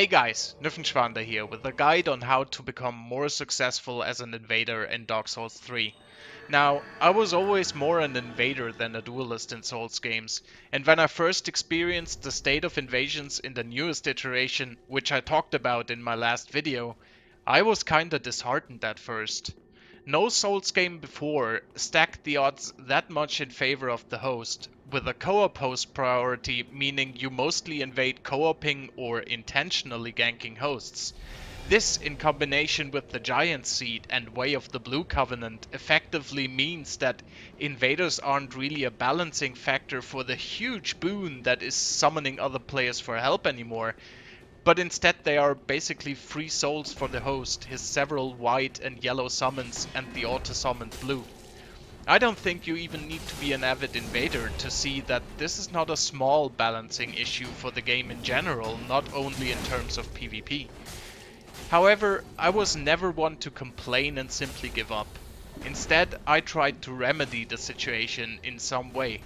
guys, Nüffenschwander here with a guide on how to become more successful as an invader in Dark Souls 3. Now, I was always more an invader than a duelist in Souls games, and when I first experienced the state of invasions in the newest iteration, which I talked about in my last video, I was kinda disheartened at first. No Souls game before stacked the odds that much in favor of the host, with a co-op host priority meaning you mostly invade co-oping or intentionally ganking hosts. This, in combination with the Giant Seed and Way of the Blue Covenant, effectively means that invaders aren't really a balancing factor for the huge boon that is summoning other players for help anymore, but instead they are basically free souls for the host, his several white and yellow summons and the auto-summoned blue. I don't think you even need to be an avid invader to see that this is not a small balancing issue for the game in general, not only in terms of PvP. However, I was never one to complain and simply give up. Instead, I tried to remedy the situation in some way.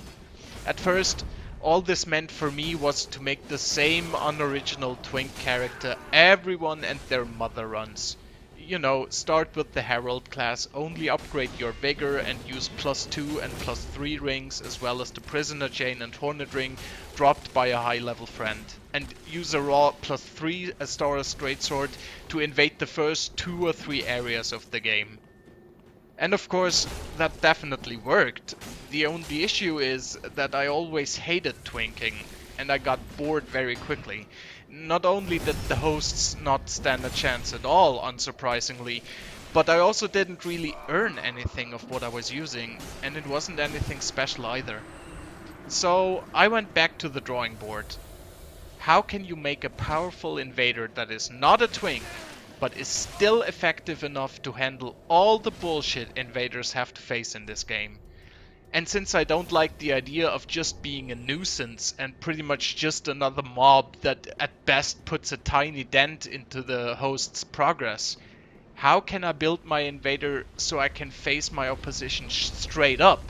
At first, all this meant for me was to make the same unoriginal twink character everyone and their mother runs. You know, start with the Herald class, only upgrade your vigor and use +2 and +3 rings as well as the prisoner chain and hornet ring dropped by a high level friend. And use a raw +3 Astora's greatsword to invade the first 2 or 3 areas of the game. And of course, that definitely worked. The only issue is that I always hated twinking, and I got bored very quickly. Not only did the hosts not stand a chance at all, unsurprisingly, but I also didn't really earn anything of what I was using, and it wasn't anything special either. So I went back to the drawing board. How can you make a powerful invader that is not a twink, but is still effective enough to handle all the bullshit invaders have to face in this game? And since I don't like the idea of just being a nuisance and pretty much just another mob that at best puts a tiny dent into the host's progress, how can I build my invader so I can face my opposition straight up,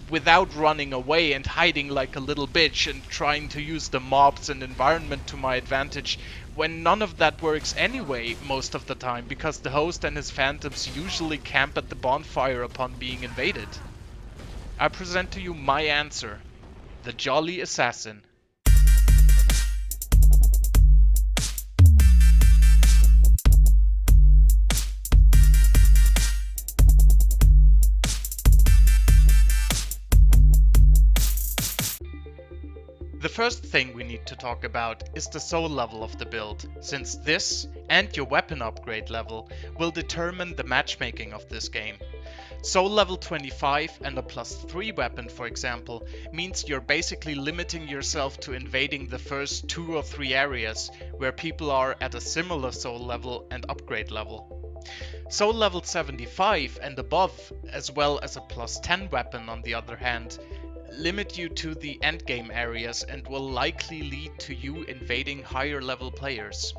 without running away and hiding like a little bitch and trying to use the mobs and environment to my advantage, when none of that works anyway most of the time, because the host and his phantoms usually camp at the bonfire upon being invaded? I present to you my answer: the Jolly Assassin. The first thing we need to talk about is the soul level of the build, since this, and your weapon upgrade level, will determine the matchmaking of this game. Soul level 25 and a +3 weapon, for example, means you're basically limiting yourself to invading the first 2 or 3 areas where people are at a similar soul level and upgrade level. Soul level 75 and above, as well as a +10 weapon on the other hand, limit you to the endgame areas and will likely lead to you invading higher level players.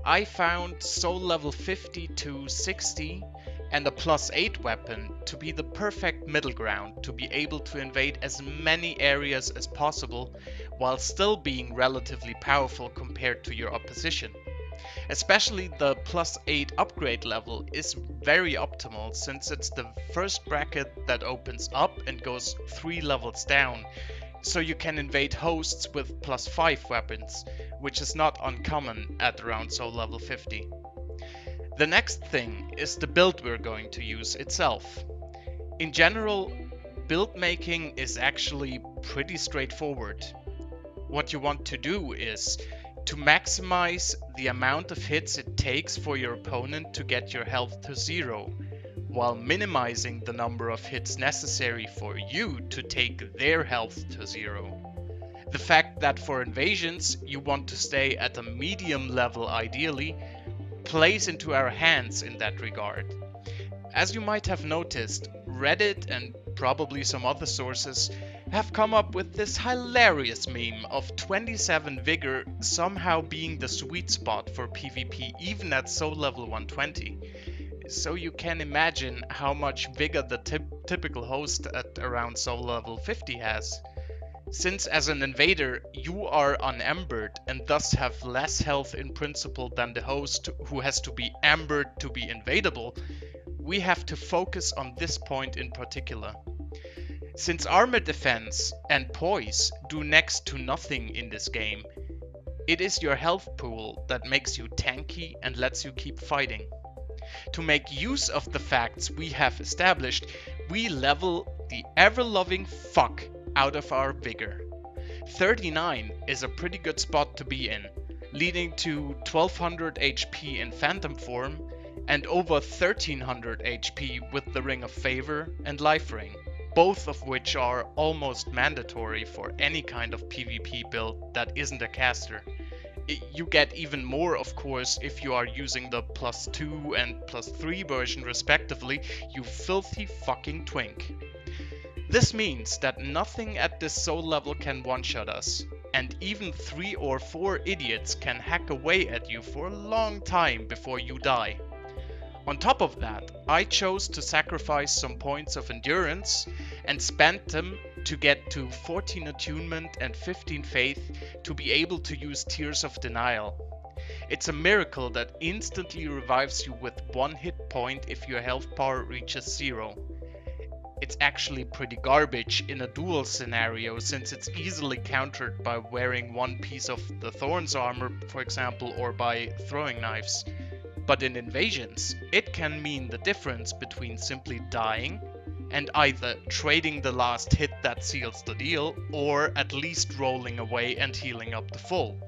I found soul level 50 to 60 and a +8 weapon to be the perfect middle ground to be able to invade as many areas as possible while still being relatively powerful compared to your opposition. Especially the +8 upgrade level is very optimal, since it's the first bracket that opens up and goes 3 levels down, so you can invade hosts with +5 weapons, which is not uncommon at around soul level 50. The next thing is the build we're going to use itself. In general, build making is actually pretty straightforward. What you want to do is to maximize the amount of hits it takes for your opponent to get your health to 0, while minimizing the number of hits necessary for you to take their health to 0. The fact that for invasions you want to stay at a medium level ideally plays into our hands in that regard. As you might have noticed, Reddit and probably some other sources have come up with this hilarious meme of 27 vigor somehow being the sweet spot for PvP even at soul level 120. So you can imagine how much vigor the typical host at around soul level 50 has. Since as an invader you are unembered and thus have less health in principle than the host who has to be embered to be invadable, we have to focus on this point in particular. Since armor defense and poise do next to nothing in this game, it is your health pool that makes you tanky and lets you keep fighting. To make use of the facts we have established, we level the ever-loving fuck out of our vigor. 39 is a pretty good spot to be in, leading to 1200 HP in phantom form and over 1300 HP with the Ring of Favor and Life Ring, both of which are almost mandatory for any kind of PvP build that isn't a caster. You get even more, of course, if you are using the +2 and +3 version respectively, you filthy fucking twink. This means that nothing at this soul level can one-shot us, and even 3 or 4 idiots can hack away at you for a long time before you die. On top of that, I chose to sacrifice some points of endurance and spent them to get to 14 attunement and 15 faith to be able to use Tears of Denial. It's a miracle that instantly revives you with 1 hit point if your health bar reaches 0. It's actually pretty garbage in a duel scenario since it's easily countered by wearing 1 piece of the Thorns armor, for example, or by throwing knives. But in invasions, it can mean the difference between simply dying and either trading the last hit that seals the deal, or at least rolling away and healing up the full.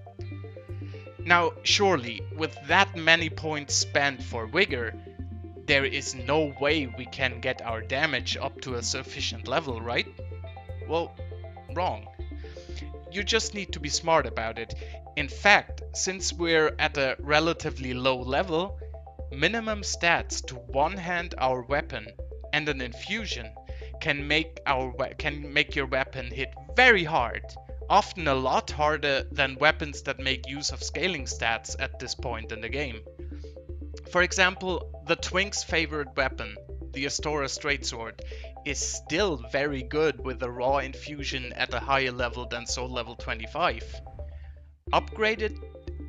Now, surely, with that many points spent for vigor, there is no way we can get our damage up to a sufficient level, right? Well, wrong. You just need to be smart about it. In fact, since we're at a relatively low level, minimum stats to one-hand our weapon and an infusion can make your weapon hit very hard, often a lot harder than weapons that make use of scaling stats at this point in the game. For example, the Twink's favorite weapon, the Astora Straightsword, is still very good with a raw infusion at a higher level than soul level 25. Upgrade it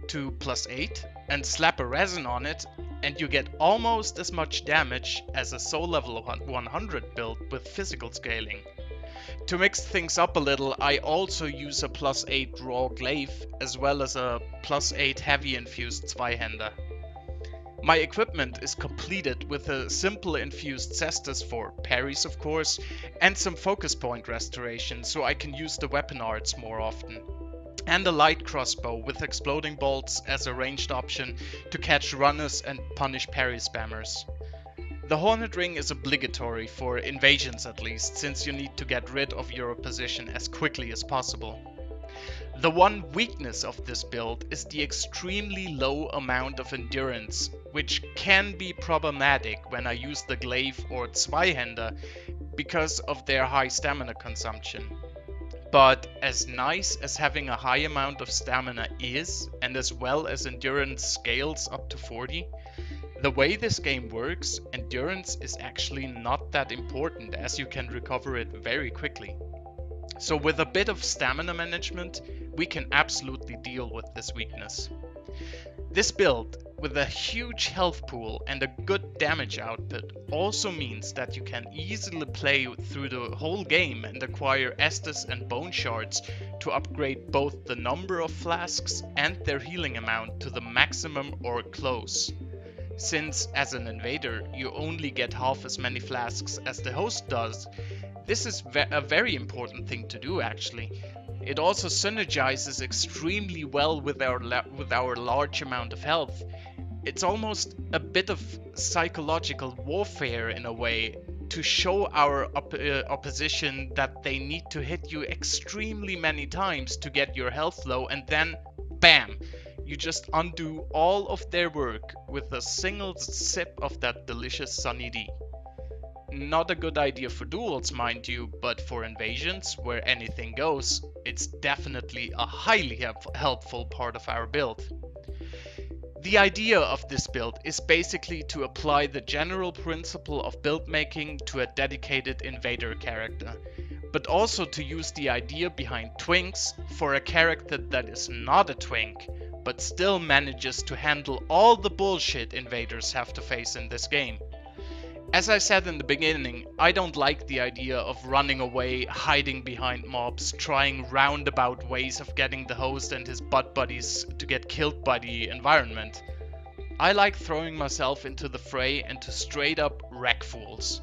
to +8 and slap a resin on it and you get almost as much damage as a soul level 100 build with physical scaling. To mix things up a little, I also use a +8 raw glaive as well as a +8 heavy infused Zweihander. My equipment is completed with a simple infused cestus for parries of course, and some focus point restoration so I can use the weapon arts more often. And a light crossbow with exploding bolts as a ranged option to catch runners and punish parry spammers. The Hornet Ring is obligatory for invasions at least, since you need to get rid of your opposition as quickly as possible. The one weakness of this build is the extremely low amount of endurance, which can be problematic when I use the glaive or Zweihander because of their high stamina consumption. But as nice as having a high amount of stamina is, and as well as endurance scales up to 40, the way this game works, endurance is actually not that important as you can recover it very quickly. So with a bit of stamina management, we can absolutely deal with this weakness. This build, with a huge health pool and a good damage output, also means that you can easily play through the whole game and acquire Estus and Bone Shards to upgrade both the number of flasks and their healing amount to the maximum or close. Since, as an invader, you only get half as many flasks as the host does, this is a very important thing to do actually. It also synergizes extremely well with our large amount of health. It's almost a bit of psychological warfare in a way, to show our opposition that they need to hit you extremely many times to get your health low, and then BAM! You just undo all of their work with a single sip of that delicious Sunny D. Not a good idea for duels, mind you, but for invasions, where anything goes, it's definitely a highly helpful part of our build. The idea of this build is basically to apply the general principle of build making to a dedicated invader character, but also to use the idea behind twinks for a character that is not a twink, but still manages to handle all the bullshit invaders have to face in this game. As I said in the beginning, I don't like the idea of running away, hiding behind mobs, trying roundabout ways of getting the host and his butt buddies to get killed by the environment. I like throwing myself into the fray and to straight up wreck fools.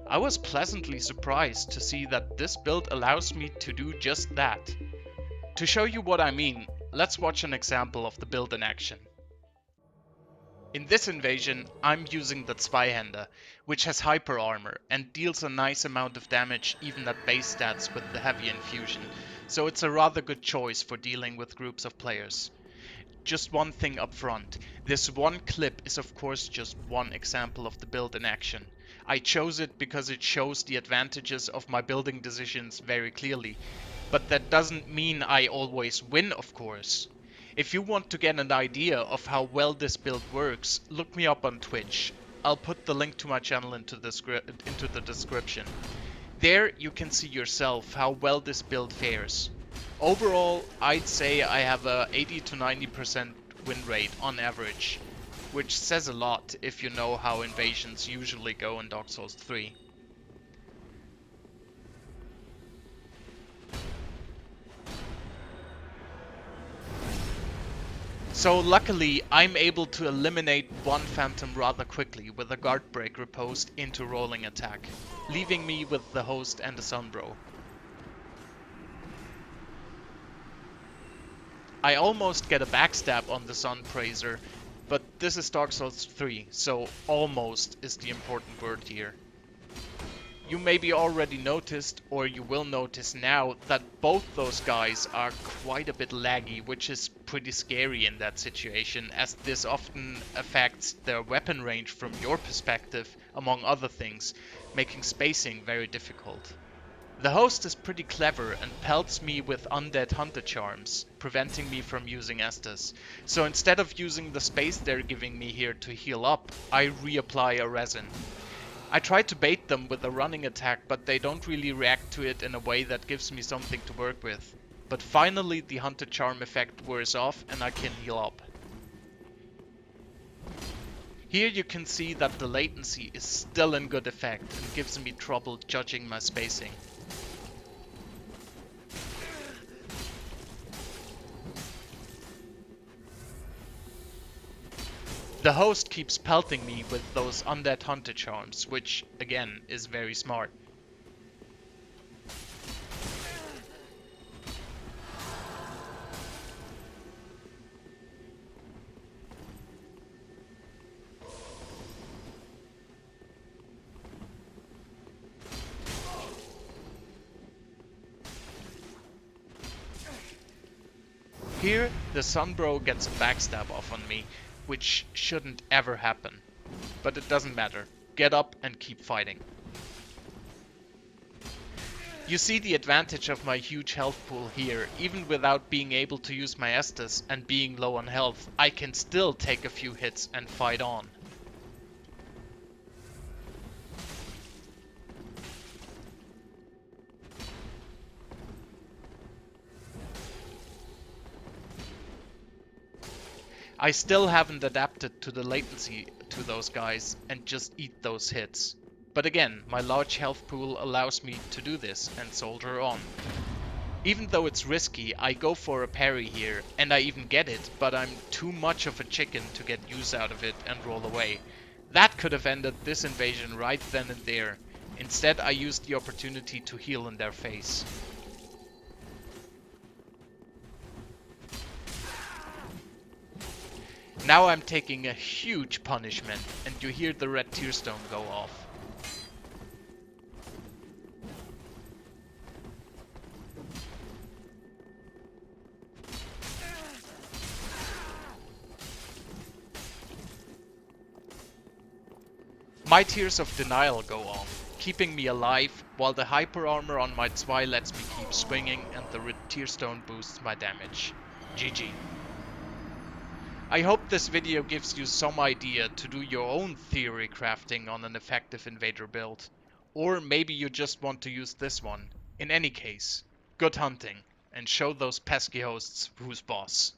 I was pleasantly surprised to see that this build allows me to do just that. To show you what I mean, let's watch an example of the build in action. In this invasion, I'm using the Zweihander, which has hyper armor and deals a nice amount of damage even at base stats with the heavy infusion, so it's a rather good choice for dealing with groups of players. Just one thing up front, this one clip is of course just one example of the build in action. I chose it because it shows the advantages of my building decisions very clearly, but that doesn't mean I always win, of course. If you want to get an idea of how well this build works, look me up on Twitch. I'll put the link to my channel into the description. There you can see yourself how well this build fares. Overall, I'd say I have a 80 to 90% win rate on average, which says a lot if you know how invasions usually go in Dark Souls 3. So luckily, I'm able to eliminate one phantom rather quickly with a guard break riposte into rolling attack, leaving me with the host and the Sunbro. I almost get a backstab on the Sunpraiser, but this is Dark Souls 3, so almost is the important word here. You maybe already noticed, or you will notice now, that both those guys are quite a bit laggy, which is pretty scary in that situation, as this often affects their weapon range from your perspective, among other things, making spacing very difficult. The host is pretty clever and pelts me with undead hunter charms, preventing me from using Estus. So instead of using the space they're giving me here to heal up, I reapply a resin. I try to bait them with a running attack, but they don't really react to it in a way that gives me something to work with. But finally the hunter charm effect wears off and I can heal up. Here you can see that the latency is still in good effect and gives me trouble judging my spacing. The host keeps pelting me with those undead hunter charms, which again is very smart. Here, the Sunbro gets a backstab off on me, which shouldn't ever happen. But it doesn't matter. Get up and keep fighting. You see the advantage of my huge health pool here. Even without being able to use my Estus and being low on health, I can still take a few hits and fight on. I still haven't adapted to the latency to those guys and just eat those hits. But again, my large health pool allows me to do this and soldier on. Even though it's risky, I go for a parry here, and I even get it, but I'm too much of a chicken to get use out of it and roll away. That could have ended this invasion right then and there. Instead, I used the opportunity to heal in their face. Now I'm taking a huge punishment, and you hear the red tearstone go off. My tears of denial go off, keeping me alive, while the hyper armor on my Zwei lets me keep swinging and the red tearstone boosts my damage. GG. I hope this video gives you some idea to do your own theory crafting on an effective invader build. Or maybe you just want to use this one. In any case, good hunting, and show those pesky hosts who's boss.